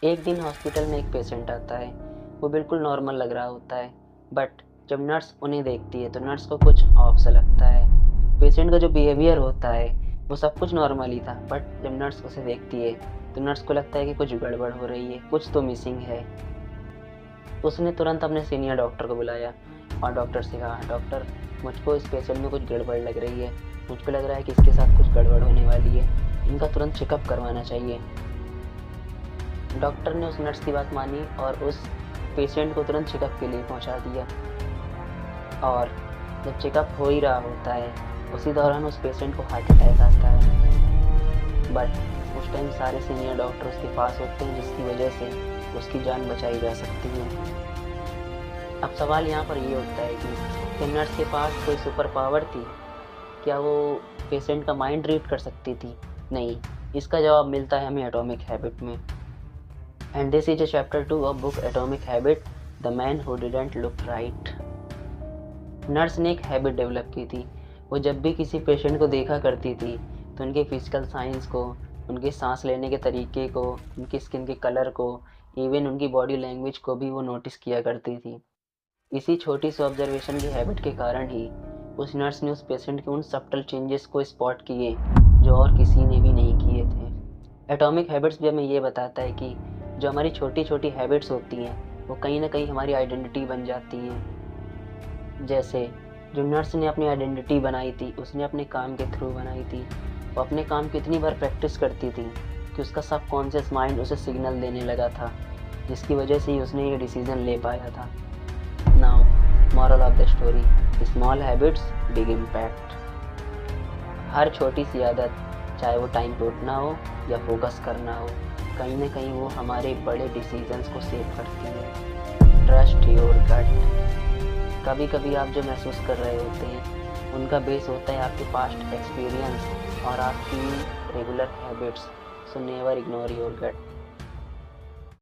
एक दिन हॉस्पिटल में एक पेशेंट आता है। वो बिल्कुल नॉर्मल लग रहा होता है, बट जब नर्स उन्हें देखती है तो नर्स को कुछ ऑफ सा लगता है। पेशेंट का जो बिहेवियर होता है वो सब कुछ नॉर्मल ही था, बट जब नर्स उसे देखती है तो नर्स को लगता है कि कुछ गड़बड़ हो रही है, कुछ तो मिसिंग है। उसने तुरंत अपने सीनियर डॉक्टर को बुलाया और डॉक्टर से कहा, डॉक्टर मुझको इस पेशेंट में कुछ गड़बड़ लग रही है, मुझको लग रहा है कि इसके साथ कुछ गड़बड़ होने वाली है, इनका तुरंत चेकअप करवाना चाहिए। डॉक्टर ने उस नर्स की बात मानी और उस पेशेंट को तुरंत चेकअप के लिए पहुंचा दिया। और जब चेकअप हो ही रहा होता है उसी दौरान उस पेशेंट को हार्ट अटैक आता है, बट उस टाइम सारे सीनियर डॉक्टर उसके पास होते हैं जिसकी वजह से उसकी जान बचाई जा सकती है। अब सवाल यहाँ पर ये उठता है कि क्या नर्स के पास कोई सुपर पावर थी? क्या वो पेशेंट का माइंड रीड कर सकती थी? नहीं। इसका जवाब मिलता है हमें एटॉमिक हैबिट में। And this is a chapter 2 of book atomic habit, the man who didn't look right. Nurse ने एक हैबिट डेवलप की थी। वो जब भी किसी पेशेंट को देखा करती थी तो उनके फिजिकल साइंस को, उनके सांस लेने के तरीके को, उनकी स्किन के कलर को, इवन उनकी बॉडी लैंग्वेज को भी वो नोटिस किया करती थी। इसी छोटी सी ऑब्जर्वेशन की हैबिट के कारण ही उस नर्स ने उस पेशेंट के उन सब्टल चेंजेस को स्पॉट किए जो और किसी ने भी नहीं किए थे। एटॉमिक हैबिट्स भी हमें ये बताता है कि जो हमारी छोटी छोटी हैबिट्स होती हैं वो कहीं ना कहीं हमारी आइडेंटिटी बन जाती हैं। जैसे जो नर्स ने अपनी आइडेंटिटी बनाई थी उसने अपने काम के थ्रू बनाई थी। वो अपने काम की इतनी बार प्रैक्टिस करती थी कि उसका सबकॉन्शियस माइंड उसे सिग्नल देने लगा था, जिसकी वजह से ही उसने ये डिसीजन ले पाया था। Now moral of the story, small habits big impact. हर छोटी सी आदत, चाहे वो टाइम पे उठना हो या फोकस करना हो, कहीं ना कहीं वो हमारे बड़े डिसीजंस को सेव करती है। Trust your gut. कभी कभी आप जो महसूस कर रहे होते हैं उनका बेस होता है आपके पास्ट एक्सपीरियंस और आपकी regular habits. So never ignore your gut.